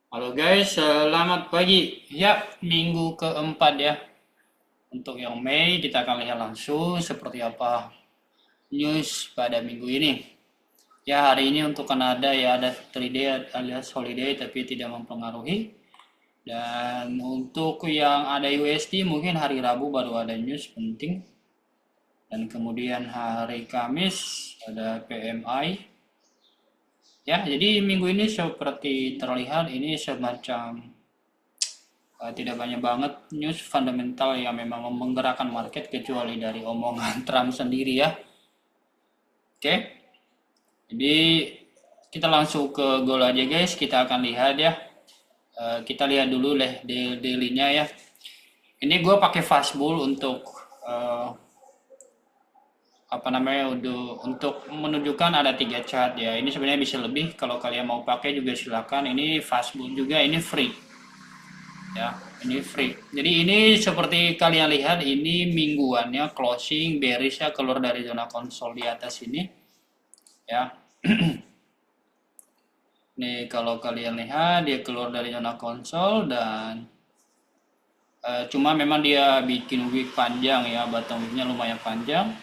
Halo guys, selamat pagi. Ya, minggu keempat ya. Untuk yang Mei, kita akan lihat langsung seperti apa news pada minggu ini. Ya, hari ini untuk Kanada ya ada 3 day alias holiday tapi tidak mempengaruhi. Dan untuk yang ada USD mungkin hari Rabu baru ada news penting. Dan kemudian hari Kamis ada PMI. Ya, jadi minggu ini seperti terlihat ini semacam tidak banyak banget news fundamental yang memang menggerakkan market kecuali dari omongan Trump sendiri ya. Oke, jadi kita langsung ke goal aja guys. Kita akan lihat ya. Kita lihat dulu deh daily-nya ya. Ini gue pakai fastball untuk eh, apa namanya untuk menunjukkan ada 3 chart ya. Ini sebenarnya bisa lebih kalau kalian mau pakai juga silakan. Ini fastball juga, ini free ya, ini free. Jadi ini seperti kalian lihat ini mingguannya closing bearish ya, keluar dari zona konsol di atas ini ya. Nih kalau kalian lihat dia keluar dari zona konsol dan cuma memang dia bikin wick panjang ya, bottom wicknya lumayan panjang.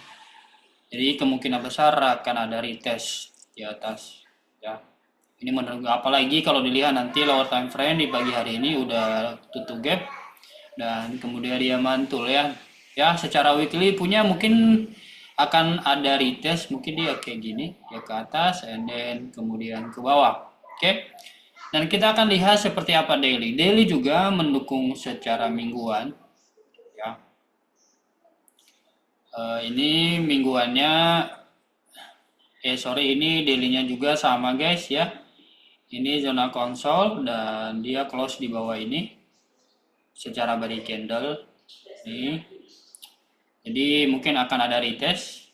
Jadi kemungkinan besar akan ada retest di atas ya. Ini menurut apalagi kalau dilihat nanti lower time frame di pagi hari ini udah tutup gap dan kemudian dia mantul ya. Ya, secara weekly punya mungkin akan ada retest, mungkin dia kayak gini, ya ke atas and then kemudian ke bawah. Oke. Dan kita akan lihat seperti apa daily. Daily juga mendukung secara mingguan ya. Ini mingguannya sorry, ini dailynya juga sama guys ya. Ini zona konsol dan dia close di bawah ini secara body candle. Nih, jadi mungkin akan ada retest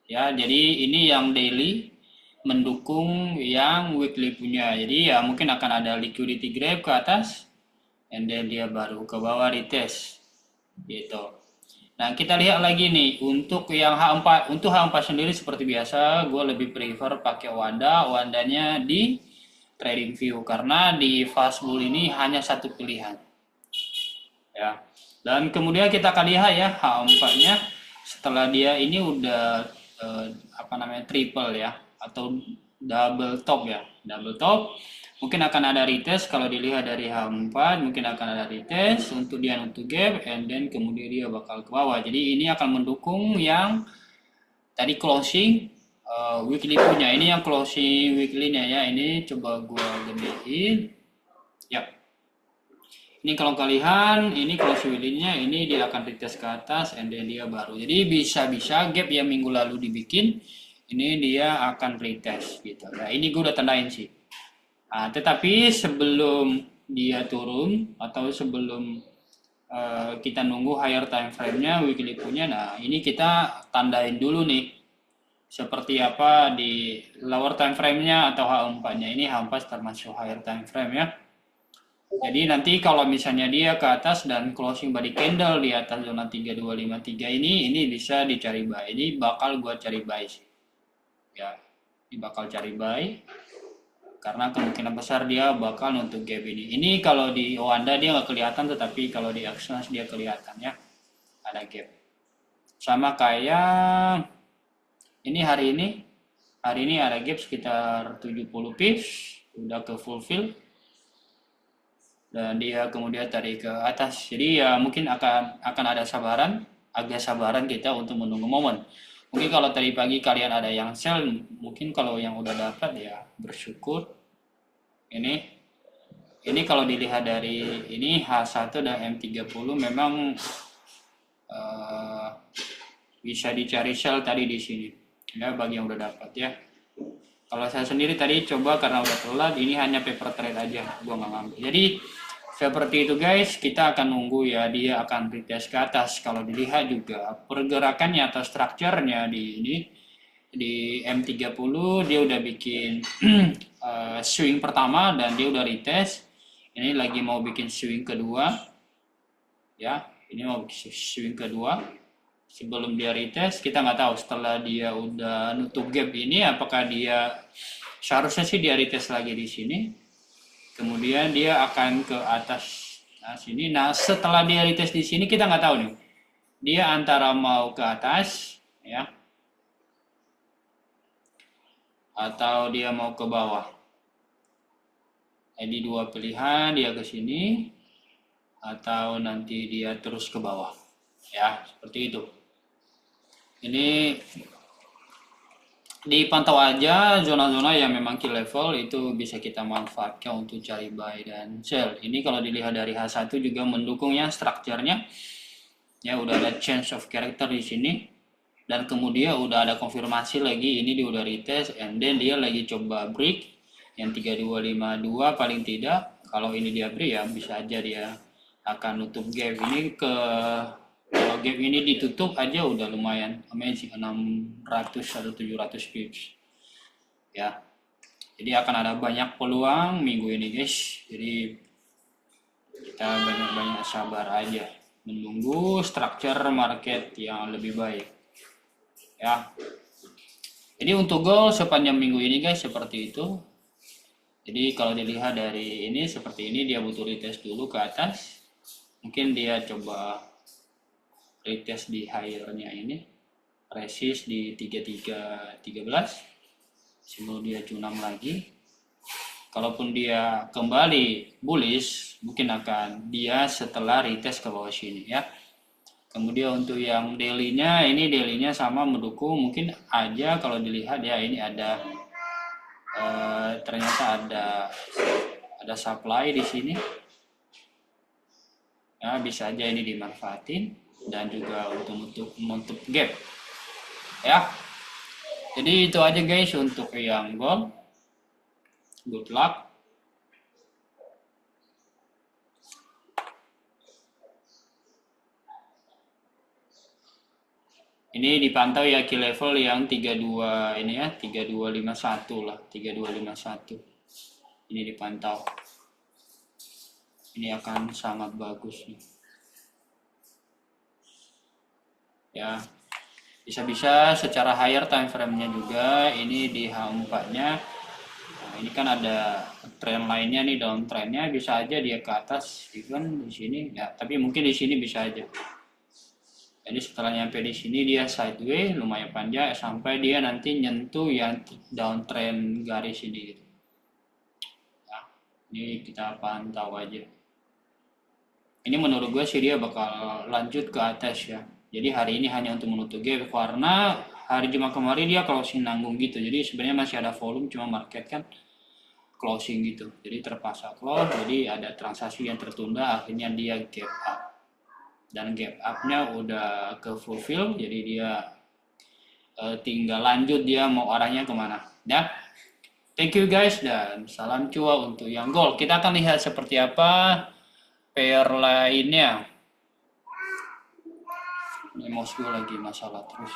ya. Jadi ini yang daily mendukung yang weekly punya. Jadi ya mungkin akan ada liquidity grab ke atas and then dia baru ke bawah retest gitu. Nah, kita lihat lagi nih untuk yang H4. Untuk H4 sendiri seperti biasa gue lebih prefer pakai Wandanya di trading view karena di fast bull ini hanya satu pilihan ya. Dan kemudian kita akan lihat ya H4-nya setelah dia ini udah apa namanya triple ya atau double top ya. Double top mungkin akan ada retest kalau dilihat dari H4 mungkin akan ada retest untuk dia nutup gap and then kemudian dia bakal ke bawah. Jadi ini akan mendukung yang tadi closing weekly punya. Ini yang closing weekly-nya ya. Ini coba gua gedein. Ya. Ini kalau kalian ini kalau swillingnya ini dia akan retest ke atas and then dia baru. Jadi bisa-bisa gap yang minggu lalu dibikin ini dia akan retest gitu. Nah ini gue udah tandain sih. Nah, tetapi sebelum dia turun atau sebelum kita nunggu higher time frame-nya weekly punya, nah ini kita tandain dulu nih seperti apa di lower time frame-nya atau H4-nya. Ini H4 termasuk higher time frame ya. Jadi nanti kalau misalnya dia ke atas dan closing body candle di atas zona 3253 ini bisa dicari buy. Ini bakal gua cari buy sih. Ya, ini bakal cari buy karena kemungkinan besar dia bakal nutup gap ini. Ini kalau di Wanda dia nggak kelihatan tetapi kalau di Exynos dia kelihatan ya. Ada gap. Sama kayak ini hari ini ada gap sekitar 70 pips udah ke fulfill dan dia kemudian tarik ke atas. Jadi ya mungkin akan ada agak sabaran kita untuk menunggu momen. Mungkin kalau tadi pagi kalian ada yang sell, mungkin kalau yang udah dapat ya bersyukur. Ini kalau dilihat dari ini H1 dan M30 memang uh, bisa dicari sell tadi di sini. Ya bagi yang udah dapat ya. Kalau saya sendiri tadi coba karena udah telat, ini hanya paper trade aja, gua nggak ngambil. Jadi seperti itu guys, kita akan nunggu ya dia akan retest ke atas. Kalau dilihat juga pergerakannya atau strukturnya di M30 dia udah bikin swing pertama dan dia udah retest. Ini lagi mau bikin swing kedua. Ya, ini mau bikin swing kedua. Sebelum dia retest kita nggak tahu setelah dia udah nutup gap ini apakah dia seharusnya sih dia retest lagi di sini kemudian dia akan ke atas sini. Nah, setelah dia retest di sini kita nggak tahu nih, dia antara mau ke atas ya atau dia mau ke bawah. Jadi dua pilihan, dia ke sini atau nanti dia terus ke bawah ya, seperti itu. Ini dipantau aja zona-zona yang memang key level, itu bisa kita manfaatkan untuk cari buy dan sell. Ini kalau dilihat dari H1 juga mendukungnya, strukturnya ya udah ada change of character di sini, dan kemudian udah ada konfirmasi lagi, ini dia udah retest, and then dia lagi coba break yang 3252 paling tidak. Kalau ini dia break ya bisa aja dia akan nutup gap ini ke, kalau gap ini ditutup aja udah lumayan amazing, 600 atau 700 pips ya. Jadi akan ada banyak peluang minggu ini guys, jadi kita banyak-banyak sabar aja menunggu structure market yang lebih baik ya. Jadi untuk goal sepanjang minggu ini guys seperti itu. Jadi kalau dilihat dari ini seperti ini, dia butuh retest dulu ke atas, mungkin dia coba retest di higher-nya ini, resist di 3313 sebelum dia cunam lagi. Kalaupun dia kembali bullish, mungkin akan dia setelah retest ke bawah sini ya. Kemudian untuk yang daily-nya, ini daily-nya sama mendukung, mungkin aja kalau dilihat ya ini ada ternyata ada supply di sini ya, bisa aja ini dimanfaatin dan juga untuk menutup gap ya. Jadi itu aja guys untuk yang gold. Good luck. Ini dipantau ya key level yang 32 ini ya, 3251 lah, 3251. Ini dipantau. Ini akan sangat bagus nih. Ya. Bisa-bisa secara higher time frame-nya juga ini di H4-nya. Nah, ini kan ada trend lainnya nih, downtrend-nya bisa aja dia ke atas even di sini ya, tapi mungkin di sini bisa aja. Jadi setelah nyampe di sini dia sideways lumayan panjang sampai dia nanti nyentuh yang downtrend garis ini gitu. Nah, ini kita pantau aja. Ini menurut gue sih dia bakal lanjut ke atas ya. Jadi hari ini hanya untuk menutup gap karena hari Jumat kemarin dia closing nanggung gitu. Jadi sebenarnya masih ada volume, cuma market kan closing gitu. Jadi terpaksa close, jadi ada transaksi yang tertunda, akhirnya dia gap up. Dan gap up-nya udah ke fulfill, jadi dia tinggal lanjut dia mau arahnya kemana. Ya. Thank you guys dan salam cuan untuk yang gold. Kita akan lihat seperti apa pair lainnya. Ini mouse gue lagi masalah terus.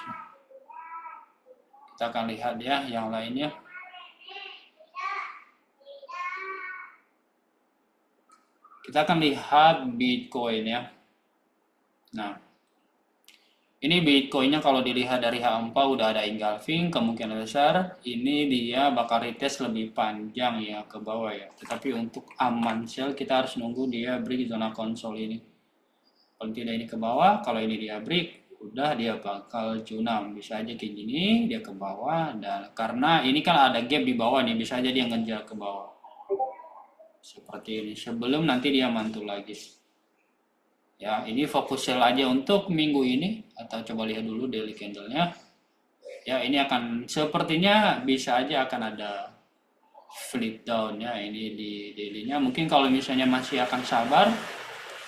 Kita akan lihat ya yang lainnya. Kita akan lihat Bitcoin ya. Nah, ini Bitcoinnya kalau dilihat dari H4 udah ada engulfing, kemungkinan besar ini dia bakal retest lebih panjang ya ke bawah ya. Tetapi untuk aman sell kita harus nunggu dia break zona konsol ini. Kalau tidak ini ke bawah, kalau ini dia break, udah dia bakal cunam. Bisa aja kayak gini, dia ke bawah, dan karena ini kan ada gap di bawah nih, bisa aja dia ngejar ke bawah. Seperti ini, sebelum nanti dia mantul lagi. Ya, ini fokus sell aja untuk minggu ini, atau coba lihat dulu daily candle-nya. Ya, ini akan, sepertinya bisa aja akan ada flip down ya, ini di daily-nya. Mungkin kalau misalnya masih akan sabar,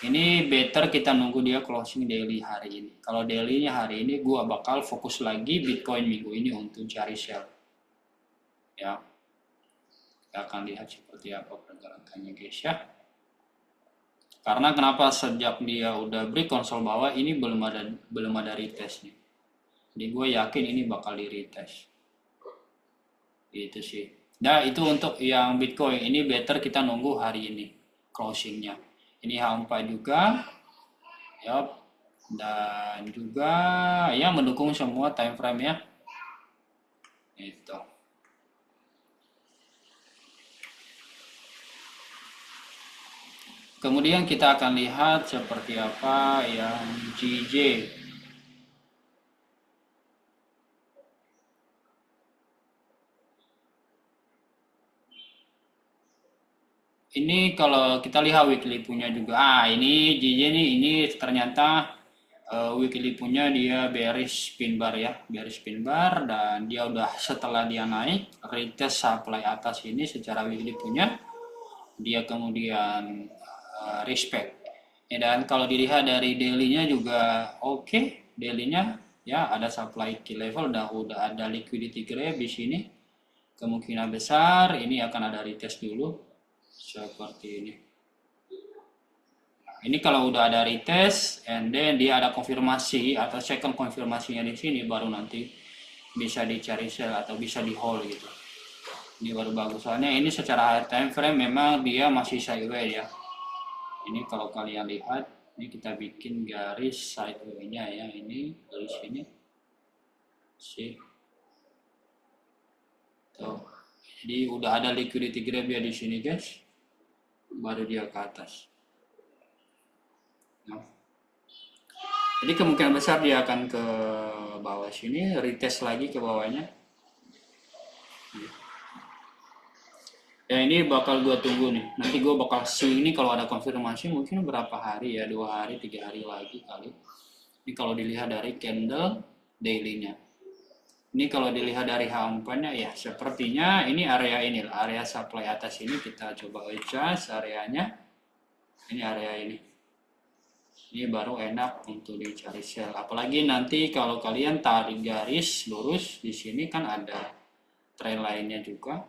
ini better kita nunggu dia closing daily hari ini. Kalau daily-nya hari ini gua bakal fokus lagi Bitcoin minggu ini untuk cari sell. Ya. Kita akan lihat seperti apa pergerakannya guys ya. Karena kenapa sejak dia udah break konsol bawah ini belum ada retest nih. Jadi gue yakin ini bakal di retest. Itu sih. Nah, itu untuk yang Bitcoin ini better kita nunggu hari ini closingnya. Ini H4 juga, ya, dan juga ya mendukung semua time frame ya. Itu. Kemudian kita akan lihat seperti apa yang GJ. Ini kalau kita lihat weekly punya juga. Ini GJ nih, ini ternyata weekly punya dia bearish pin bar ya, bearish pin bar, dan dia udah setelah dia naik retest supply atas ini secara weekly punya, dia kemudian respect. Ya, dan kalau dilihat dari daily-nya juga oke, daily-nya ya ada supply key level, udah ada liquidity grab di sini. Kemungkinan besar ini akan ada retest dulu seperti ini. Nah, ini kalau udah ada retest and then dia ada konfirmasi atau second konfirmasinya di sini, baru nanti bisa dicari sell atau bisa di hold gitu. Ini baru bagus, soalnya ini secara higher time frame memang dia masih sideways ya. Ini kalau kalian lihat, ini kita bikin garis sideways-nya ya, ini dari sini sih. Tuh. Jadi udah ada liquidity grab ya di sini guys, baru dia ke atas. Nah, jadi kemungkinan besar dia akan ke bawah sini, retest lagi ke bawahnya. Ya ini bakal gue tunggu nih. Nanti gue bakal see ini kalau ada konfirmasi mungkin berapa hari ya, 2 hari, 3 hari lagi kali. Ini kalau dilihat dari candle daily-nya. Ini kalau dilihat dari H4-nya ya sepertinya ini area ini, area supply atas ini kita coba adjust areanya. Ini area ini. Ini baru enak untuk dicari sell. Apalagi nanti kalau kalian tarik garis lurus di sini kan ada trend lainnya juga.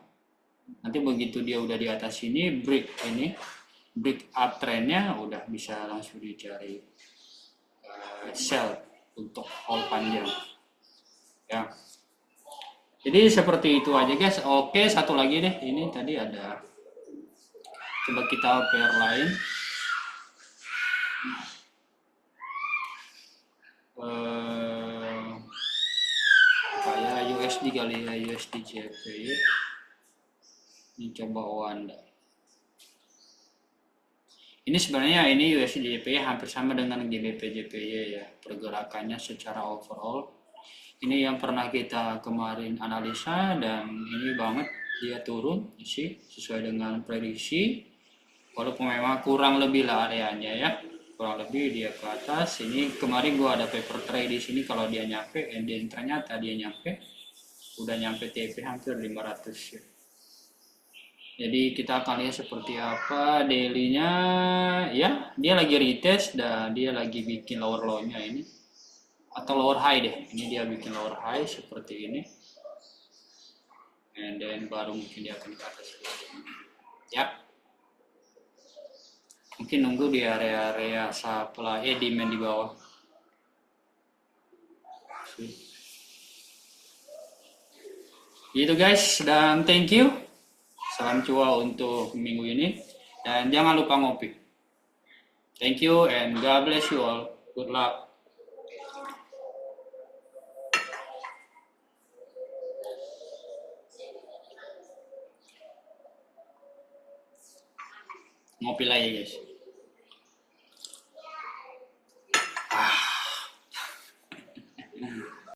Nanti begitu dia udah di atas ini, break up trendnya udah bisa langsung dicari sell untuk hold panjang. Ya. Jadi seperti itu aja guys. Oke, satu lagi deh. Ini tadi ada. Coba kita pair lain. Kayak USD kali ya, USD JPY. Ini coba Wanda. Ini sebenarnya ini USD JPY hampir sama dengan GBP JPY ya, pergerakannya secara overall. Ini yang pernah kita kemarin analisa dan ini banget dia turun sih sesuai dengan prediksi. Walaupun memang kurang lebih lah areanya ya, kurang lebih dia ke atas. Ini kemarin gua ada paper trade di sini kalau dia nyampe, dan ternyata dia nyampe, udah nyampe TP hampir 500 ya. Jadi kita akan lihat seperti apa daily-nya ya, dia lagi retest dan dia lagi bikin lower low-nya ini atau lower high deh. Ini dia bikin lower high seperti ini. And then baru mungkin dia akan ke atas ya. Mungkin nunggu di area-area supply demand di bawah. Gitu guys, dan thank you. Salam cuan untuk minggu ini dan jangan lupa ngopi. Thank you and God bless you all. Good luck. Ngopi lagi guys.